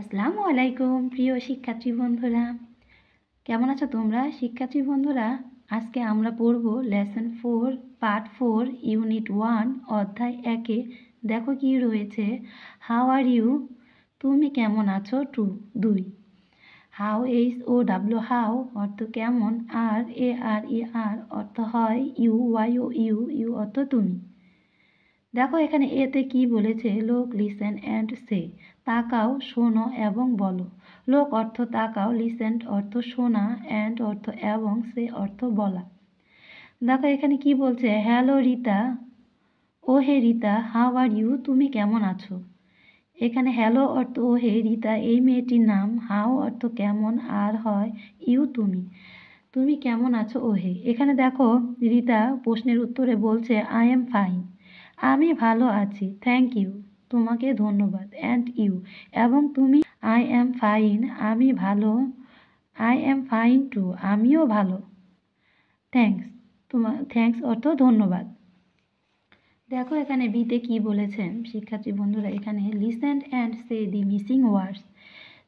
আসসালামু আলাইকুম প্রিয় শিক্ষার্থী বন্ধুরা, কেমন আছো তোমরা? শিক্ষার্থী বন্ধুরা, আজকে আমরা পড়ব লেসন 4 পার্ট 4 ইউনিট 1 অধ্যায় 1-এ। দেখো কি রয়েছে, হাউ আর ইউ, তুমি কেমন আছো 2। হাউ HOW হাউ অর্থ কেমন, RARER অর্থ হয়, ইউ অর্থ তুমি। দেখো এখানে এতে কি বলেছে, লোক লিসেন অ্যান্ড সে, তাকাও, শোনো এবং বলো। লোক অর্থ তাকাও, লিসেন অর্থ শোনা, অ্যান্ড অর্থ এবং, সে অর্থ বলা। দেখো এখানে কি বলছে, হ্যালো রিতা, ও হে রিতা, হাউ আর ইউ, তুমি কেমন আছো। এখানে হ্যালো অর্থ ও হে, রিতা এই মেয়েটির নাম, হাউ অর্থ কেমন, আর হয় ইউ তুমি, তুমি কেমন আছো ও হে। এখানে দেখো রিতা প্রশ্নের উত্তরে বলছে আই এম ফাইন, আমি ভালো আছি, থ্যাংক ইউ তোমাকে ধন্যবাদ, অ্যান্ড ইউ এবং তুমি, আই অ্যাম ফাইন আমি ভালো, আই অ্যাম ফাইন টু আমিও ভালো, থ্যাঙ্কস থ্যাঙ্কস অর্থ ধন্যবাদ। দেখো এখানে বিতে কি বলেছেন শিক্ষার্থী বন্ধুরা, এখানে listen and say the missing words,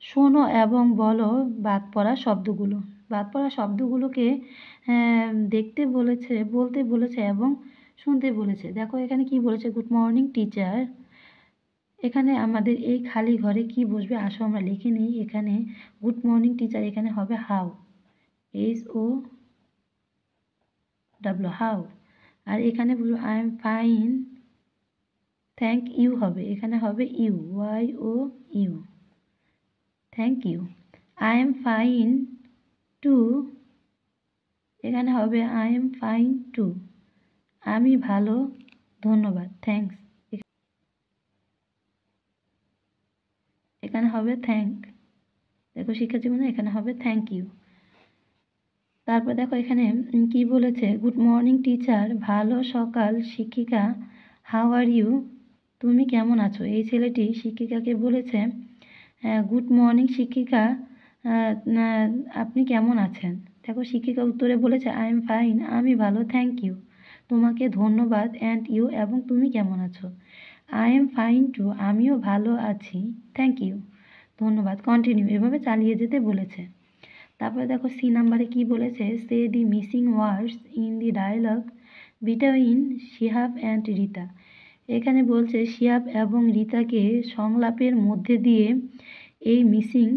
শোনো এবং বলো বাদ পড়া শব্দগুলো। বাদ পড়া শব্দগুলোকে দেখতে বলেছে, বলতে বলেছে এবং শুনতে বলেছে। দেখো এখানে কি বলেছে, গুড মর্নিং টিচার। এখানে আমাদের এই খালি ঘরে কি বসবে, আসো আমরা লিখে নিই। এখানে গুড মর্নিং টিচার এখানে হবে হাউ, HOW হাউ। আর এখানে বলবো I am fine, thank you হবে, এখানে হবে YOU, thank you. I am fine too, এখানে হবে আই এম ফাইন টু, আমি ভালো, ধন্যবাদ, থ্যাঙ্কস, এখানে হবে থ্যাংক। দেখো শিক্ষার্থী বন্ধু, এখানে হবে থ্যাংক ইউ। তারপর দেখো এখানে কি বলেছে, গুড মর্নিং টিচার, ভালো সকাল শিক্ষিকা, হাউ আর ইউ, তুমি কেমন আছো। এই ছেলেটি শিক্ষিকাকে বলেছে গুড মর্নিং শিক্ষিকা, আপনি কেমন আছেন। দেখো শিক্ষিকা উত্তরে বলেছে আই এম ফাইন আমি ভালো, থ্যাংক ইউ তোমাকে ধন্যবাদ, অ্যান্ড ইউ এবং তুমি কেমন আছো। আই এম ফাইন টু আমিও ভালো আছি, থ্যাংক ইউ ধন্যবাদ, কন্টিনিউ এভাবে চালিয়ে যেতে বলেছে। তারপরে দেখো সি নাম্বারে কি বলেছে, say the missing words in the dialogue between Shihab and Rita. এখানে বলছে শিহাব এবং রিতাকে সংলাপের মধ্যে দিয়ে এই মিসিং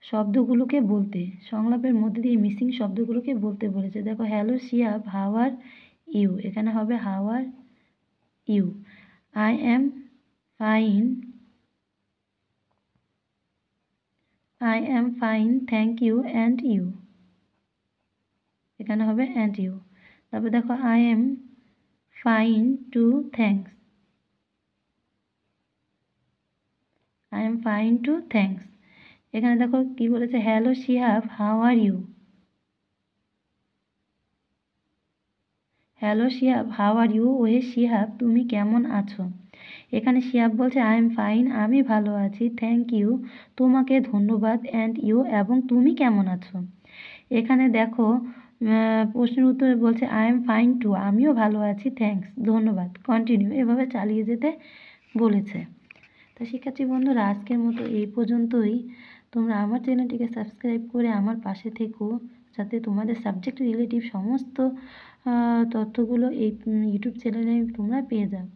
শব্দগুলোকে বলতে, সংলাপের মধ্যে দিয়ে মিসিং শব্দগুলোকে বলতে বলেছে। দেখো hello Shihab, how are you, এখানে হবে how are you. I am fine, I am fine thank you, and you, এখানে হবে অ্যান্ড ইউ। তারপর দেখো I am fine too, thanks, I am fine too, thanks. এখানে দেখো কি বলেছে, hello Shihab, how are you, hello Shihab, how are you, ওহে শিহাব তুমি কেমন আছো। এখানে শিহাব বলছে আই এম ফাইন আমি ভালো আছি, থ্যাংক ইউ তোমাকে ধন্যবাদ, অ্যান্ড ইউ এবং তুমি কেমন আছো। এখানে দেখো প্রশ্নের উত্তরে বলছে আই এম ফাইন টু আমিও ভালো আছি, থ্যাঙ্কস ধন্যবাদ, কন্টিনিউ এভাবে চালিয়ে যেতে বলেছে। তো শিক্ষার্থী বন্ধুরা, আজকের মতো এই পর্যন্তই। তোমরা আমার চ্যানেলটিকে সাবস্ক্রাইব করে আমার পাশে থেকো, যাতে তোমাদের সাবজেক্ট রিলেটিভ সমস্ত তথ্যগুলো এই ইউটিউব চ্যানেলে তোমরা পেয়ে যাও।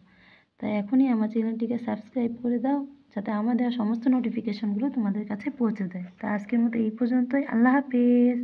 তাই এখনই আমার চ্যানেলটিকে সাবস্ক্রাইব করে দাও, যাতে আমার দেওয়া সমস্ত নোটিফিকেশনগুলো তোমাদের কাছে পৌঁছে দেয়। তা আজকের মতো এই পর্যন্তই, আল্লাহ হাফেজ।